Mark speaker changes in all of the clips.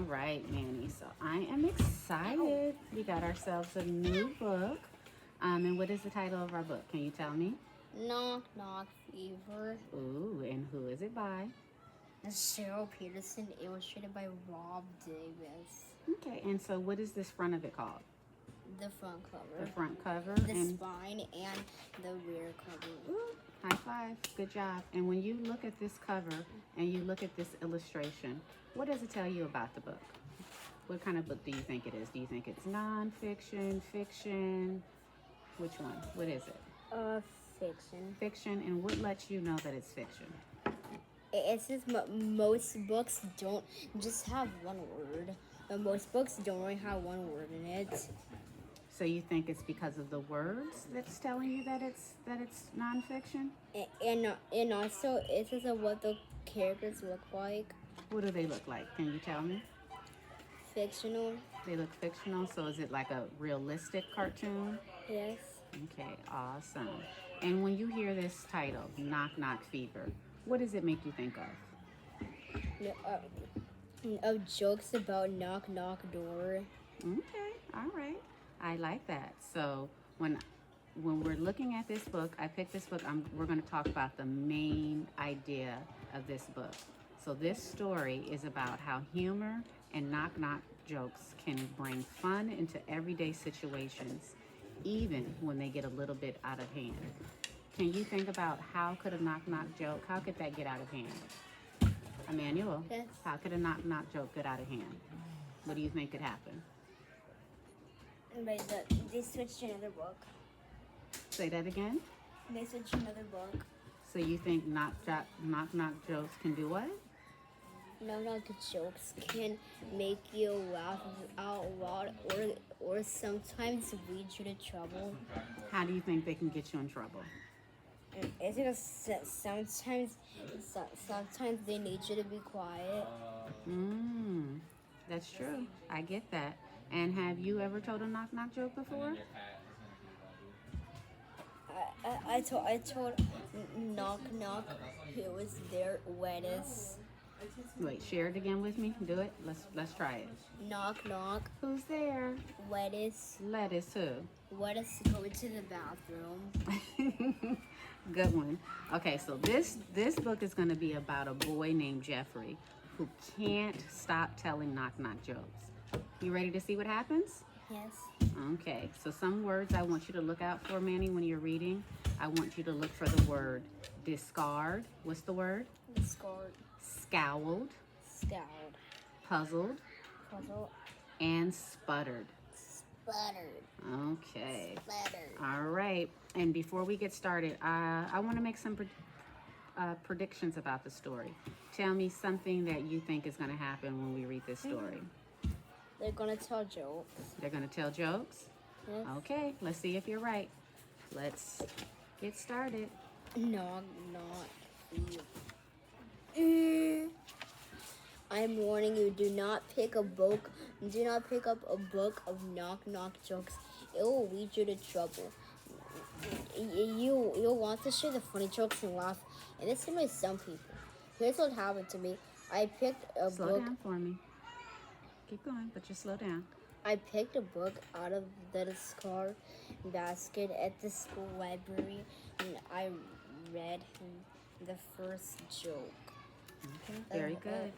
Speaker 1: right, Manny. So I am excited. We got ourselves a new book. And what is the title of our book? Can you tell me?
Speaker 2: Knock Knock Fever.
Speaker 1: Ooh, and who is it by?
Speaker 2: Cheryl Peterson, illustrated by Rob Davis.
Speaker 1: Okay, and so what is this front of it called?
Speaker 2: The front cover.
Speaker 1: The front cover.
Speaker 2: The
Speaker 1: and
Speaker 2: spine and the rear cover.
Speaker 1: Ooh, high five. Good job. And when you look at this cover and you look at this illustration, what does it tell you about the book? What kind of book do you think it is? Do you think it's nonfiction, fiction? Which one? What is it?
Speaker 2: Fiction.
Speaker 1: Fiction. And what lets you know that it's fiction?
Speaker 2: It says most books don't just have one word. But most books don't really have one word in it.
Speaker 1: So you think it's because of the words that's telling you that it's nonfiction?
Speaker 2: And also it says what the characters look like.
Speaker 1: What do they look like? Can you tell me?
Speaker 2: Fictional.
Speaker 1: They look fictional. So is it like a realistic cartoon?
Speaker 2: Yes.
Speaker 1: Okay, awesome. And when you hear this title, Knock Knock Fever, what does it make you think of?
Speaker 2: Of jokes about knock knock door.
Speaker 1: Okay, all right. I like that. So when we're looking at this book, I picked this book. We're going to talk about the main idea of this book. So this story is about how humor and knock knock jokes can bring fun into everyday situations, even when they get a little bit out of hand. Can you think about how could a knock knock joke, how could that get out of hand? Emmanuel,
Speaker 2: Yes.
Speaker 1: How could a knock knock joke get out of hand? What do you think could happen?
Speaker 2: They switched to another book.
Speaker 1: Say that again.
Speaker 2: They switched to another book.
Speaker 1: So you think knock knock jokes can do what?
Speaker 2: Knock knock jokes can make you laugh out loud or sometimes lead you to trouble.
Speaker 1: How do you think they can get you in trouble?
Speaker 2: It's because sometimes they need you to be quiet.
Speaker 1: That's true. I get that. And have you ever told a knock knock joke before?
Speaker 2: I told knock knock who was there lettuce.
Speaker 1: Wait, share it again with me. Do it. Let's try it.
Speaker 2: Knock knock
Speaker 1: Who's there?
Speaker 2: lettuce.
Speaker 1: Lettuce who?
Speaker 2: Lettuce go into the bathroom.
Speaker 1: Good one. Okay, so this book is going to be about a boy named Jeffrey who can't stop telling knock knock jokes. You ready to see what happens?
Speaker 2: Yes.
Speaker 1: Okay, so some words I want you to look out for, Manny, when you're reading. I want you to look for the word discard. What's the word?
Speaker 2: Discard.
Speaker 1: Scowled,
Speaker 2: Scowled.
Speaker 1: puzzled,
Speaker 2: Puzzle.
Speaker 1: and sputtered.
Speaker 2: Sputtered.
Speaker 1: Okay.
Speaker 2: Sputtered.
Speaker 1: All right. And before we get started, I want to make some predictions about the story. Tell me something that you think is going to happen when we read this story.
Speaker 2: They're gonna tell jokes.
Speaker 1: They're going to tell jokes?
Speaker 2: Yes.
Speaker 1: Okay, let's see if you're right. Let's get started.
Speaker 2: Knock knock. I'm warning you, do not pick up a book of knock knock jokes. It will lead you to trouble. You'll want to share the funny jokes and laugh, and this annoys some people. Here's what happened to me. I picked a
Speaker 1: Slow
Speaker 2: book.
Speaker 1: down for me. Keep going, but just slow down.
Speaker 2: I picked a book out of the discard basket at the school library, and I read the first joke.
Speaker 1: Okay, very good.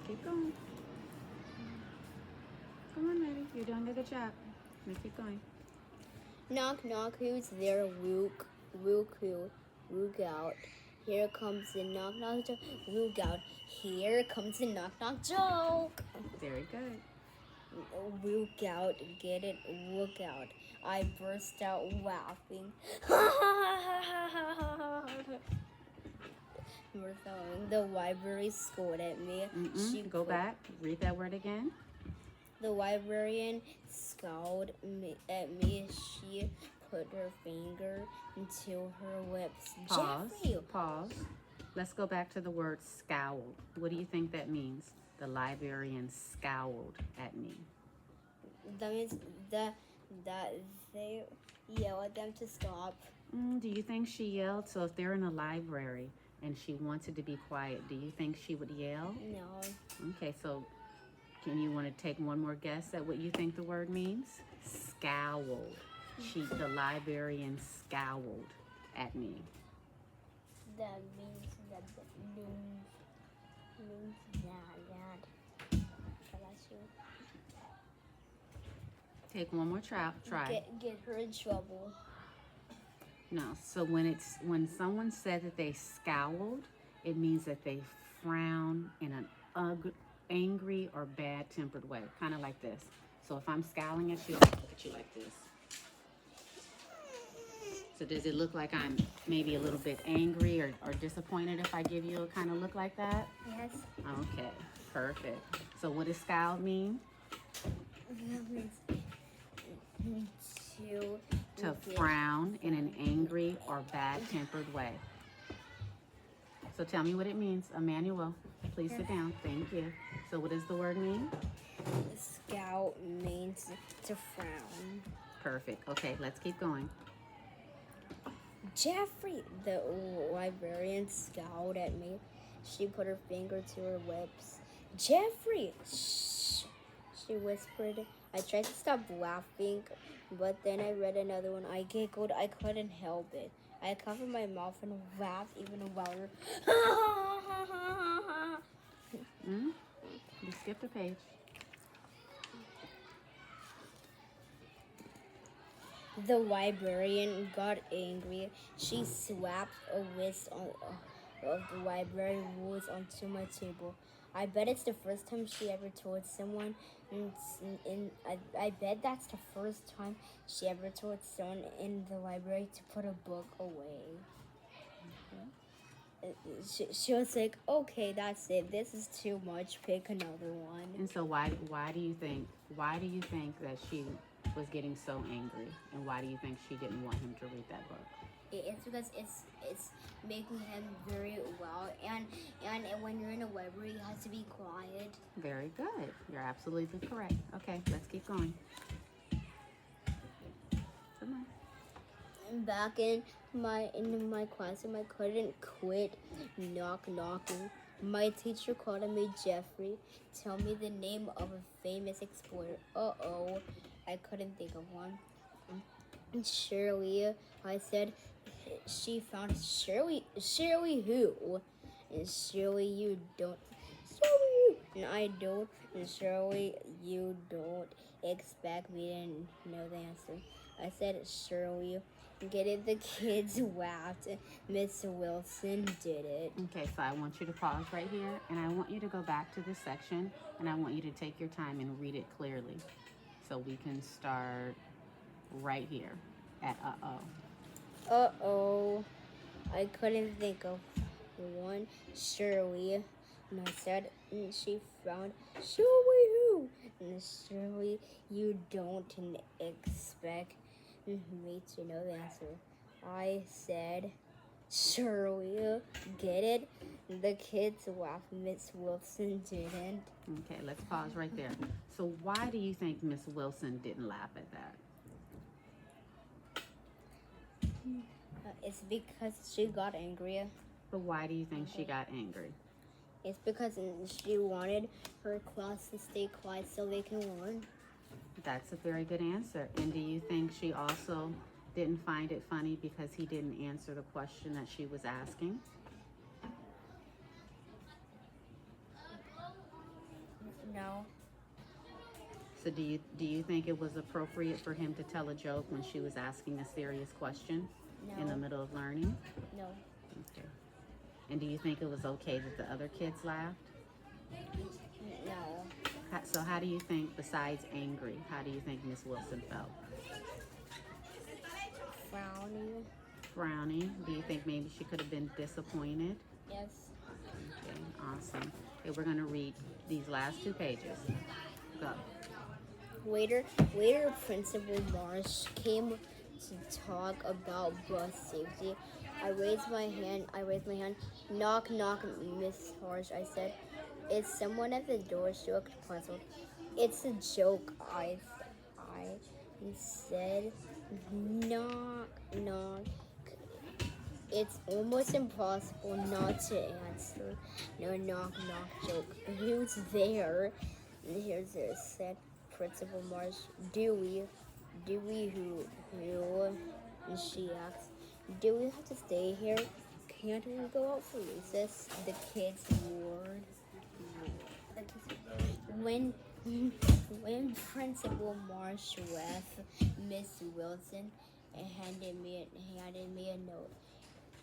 Speaker 1: Keep going. Come on, Maddie. You're doing a good job. Now keep going.
Speaker 2: Knock knock, who's there? Luke who? Luke out. Here comes the knock knock joke. Luke out. Here comes the knock knock joke.
Speaker 1: Very good.
Speaker 2: Luke out. Get it? Look out. I burst out laughing. The library scolded at me.
Speaker 1: Go back. Read that word again.
Speaker 2: The librarian scowled at me. She put her finger into her lips.
Speaker 1: Pause.
Speaker 2: Jeffrey.
Speaker 1: Pause. Let's go back to the word scowled. What do you think that means? The librarian scowled at me.
Speaker 2: That means that they yell at them to stop.
Speaker 1: Do you think she yelled? So if they're in a library and she wanted to be quiet, do you think she would yell?
Speaker 2: No.
Speaker 1: Okay, so can you want to take one more guess at what you think the word means? Scowled. The librarian scowled at me.
Speaker 2: That means that means that. That's you.
Speaker 1: Take one more try.
Speaker 2: Get her in trouble.
Speaker 1: No, so when someone said that they scowled, it means that they frown in an angry or bad-tempered way, kind of like this. So if I'm scowling at you, I'll look at you like this. So does it look like I'm maybe a little bit angry or disappointed if I give you a kind of look like that?
Speaker 2: Yes.
Speaker 1: Okay, perfect. So what does scowl mean? To frown in an angry or bad-tempered way. So tell me what it means. Emmanuel, please sit down. Thank you. So what does the word mean?
Speaker 2: Scout means to frown.
Speaker 1: Perfect. Okay, let's keep going.
Speaker 2: Jeffrey, the librarian, scowled at me. She put her finger to her lips. Jeffrey, shh, she whispered. I tried to stop laughing, but then I read another one. I giggled. I couldn't help it. I covered my mouth and laughed even louder.
Speaker 1: You skipped a page.
Speaker 2: The librarian got angry. She slapped a list of the library rules onto my table. I bet it's the first time she ever told someone, I bet that's the first time she ever told someone in the library to put a book away. She was like, okay, that's it. This is too much. Pick another one.
Speaker 1: And so why do you think that she was getting so angry, and why do you think she didn't want him to read that book?
Speaker 2: It's because it's making him very loud, and when you're in a library, you have to be quiet.
Speaker 1: Very good. You're absolutely correct. Okay, let's keep going. Come on.
Speaker 2: Back in my classroom, I couldn't quit knocking. My teacher called me Jeffrey. Tell me the name of a famous explorer. Uh-oh, I couldn't think of one. Shirley, I said. She found Shirley. Shirley who? And Shirley, you don't. Shirley, you. And I don't. And Shirley, you don't expect me to know the answer. I said, Shirley, get it? The kids laughed. Miss Wilson did it.
Speaker 1: Okay, so I want you to pause right here, and I want you to go back to this section, and I want you to take your time and read it clearly. So we can start right here at uh-oh.
Speaker 2: Uh-oh. I couldn't think of one. Shirley. And I said, and she found Shirley who? And Shirley, you don't expect me to know the answer. I said, Shirley, get it? The kids laughed. Miss Wilson didn't.
Speaker 1: Okay, let's pause right there. So why do you think Miss Wilson didn't laugh at that?
Speaker 2: It's because she got angry.
Speaker 1: But why do you think she got angry?
Speaker 2: It's because she wanted her class to stay quiet so they can learn.
Speaker 1: That's a very good answer. And do you think she also didn't find it funny because he didn't answer the question that she was asking?
Speaker 2: No.
Speaker 1: So do you think it was appropriate for him to tell a joke when she was asking a serious question in the middle of learning?
Speaker 2: No.
Speaker 1: Okay. And do you think it was okay that the other kids laughed?
Speaker 2: No.
Speaker 1: So how do you think, besides angry, how do you think Miss Wilson felt?
Speaker 2: Frowny.
Speaker 1: Frowny. Do you think maybe she could have been disappointed?
Speaker 2: Yes.
Speaker 1: Okay, awesome. Okay, we're going to read these last 2 pages. Go.
Speaker 2: Later, Principal Marsh came to talk about bus safety. I raised my hand. Knock, knock, Miss Marsh, I said. It's someone at the door. She looked puzzled. It's a joke, I said. Knock, knock. It's almost impossible not to answer no knock knock joke. Who's there? And here's it said, Principal Marsh, Dewey, who? And she asks, do we have to stay here? Can't we go out for recess? The kids roared. When when Principal Marsh left, Miss Wilson handed me a note.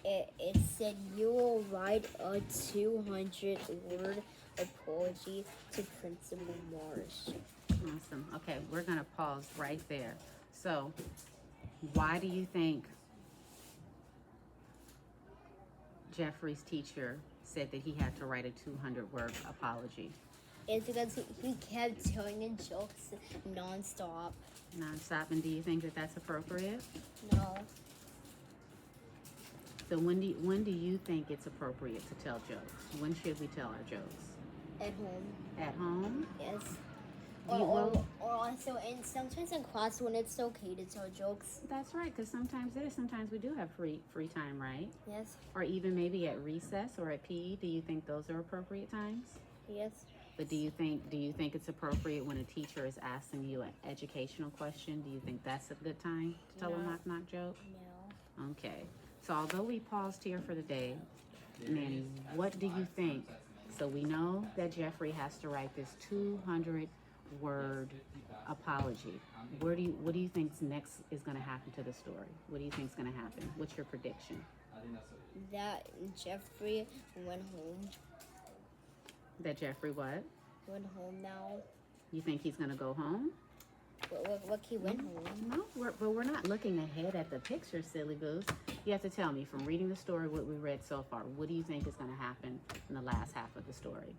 Speaker 2: It said you will write a 200-word apology to Principal Marsh.
Speaker 1: Awesome. Okay, we're going to pause right there. So, why do you think Jeffrey's teacher said that he had to write a 200-word apology?
Speaker 2: It's because he kept telling in jokes nonstop.
Speaker 1: Nonstop. And do you think that that's appropriate?
Speaker 2: No.
Speaker 1: So when do you think it's appropriate to tell jokes? When should we tell our jokes?
Speaker 2: At home.
Speaker 1: At home?
Speaker 2: Yes.
Speaker 1: Do you-
Speaker 2: Or also sometimes in class when it's okay to tell jokes.
Speaker 1: That's right, because sometimes it is. Sometimes we do have free time, right?
Speaker 2: Yes.
Speaker 1: Or even maybe at recess or at PE. Do you think those are appropriate times?
Speaker 2: Yes.
Speaker 1: But do you think it's appropriate when a teacher is asking you an educational question? Do you think that's a good time to tell a
Speaker 2: No.
Speaker 1: knock knock joke?
Speaker 2: No.
Speaker 1: Okay. So although we paused here for the day, Nanny, what do you think? So we know that Jeffrey has to write this 200-word apology. What do you think's next is going to happen to the story? What do you think's going to happen? What's your prediction?
Speaker 2: That Jeffrey went home.
Speaker 1: That Jeffrey what?
Speaker 2: Went home now.
Speaker 1: You think he's going to go home?
Speaker 2: What he went home?
Speaker 1: No, but we're not looking ahead at the picture, silly goose. You have to tell me from reading the story what we read so far. What do you think is going to happen in the last half of the story?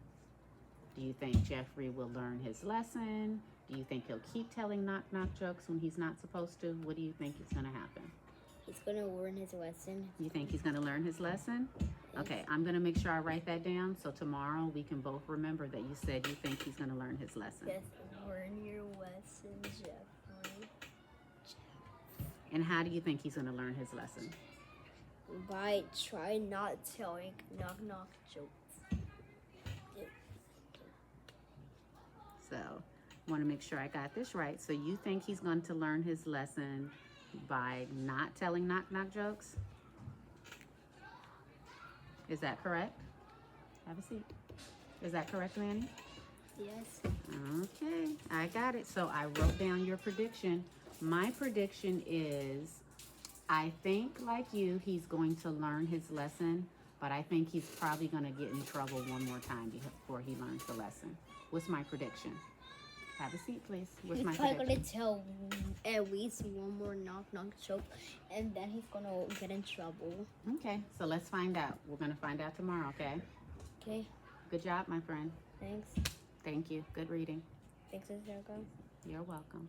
Speaker 1: Do you think Jeffrey will learn his lesson? Do you think he'll keep telling knock knock jokes when he's not supposed to? What do you think is going to happen?
Speaker 2: He's gonna learn his lesson.
Speaker 1: You think he's going to learn his lesson?
Speaker 2: Yes.
Speaker 1: Okay, I'm going to make sure I write that down so tomorrow we can both remember that you said you think he's going to learn his lesson.
Speaker 2: Yes, learn your lesson, Jeffrey.
Speaker 1: And how do you think he's going to learn his lesson?
Speaker 2: By try not telling knock knock jokes.
Speaker 1: So, want to make sure I got this right. So you think he's going to learn his lesson by not telling knock knock jokes? Is that correct? Have a seat. Is that correct, Lanny?
Speaker 2: Yes.
Speaker 1: Okay, I got it. So I wrote down your prediction. My prediction is, I think like you, he's going to learn his lesson, but I think he's probably going to get in trouble one more time before he learns the lesson. What's my prediction? Have a seat, please. What's my
Speaker 2: He's probably
Speaker 1: prediction?
Speaker 2: gonna tell at least one more knock knock joke, and then he's gonna get in trouble.
Speaker 1: Okay, so let's find out. We're going to find out tomorrow, okay?
Speaker 2: Okay.
Speaker 1: Good job, my friend.
Speaker 2: Thanks.
Speaker 1: Thank you. Good reading.
Speaker 2: Thanks, Jessica.
Speaker 1: You're welcome.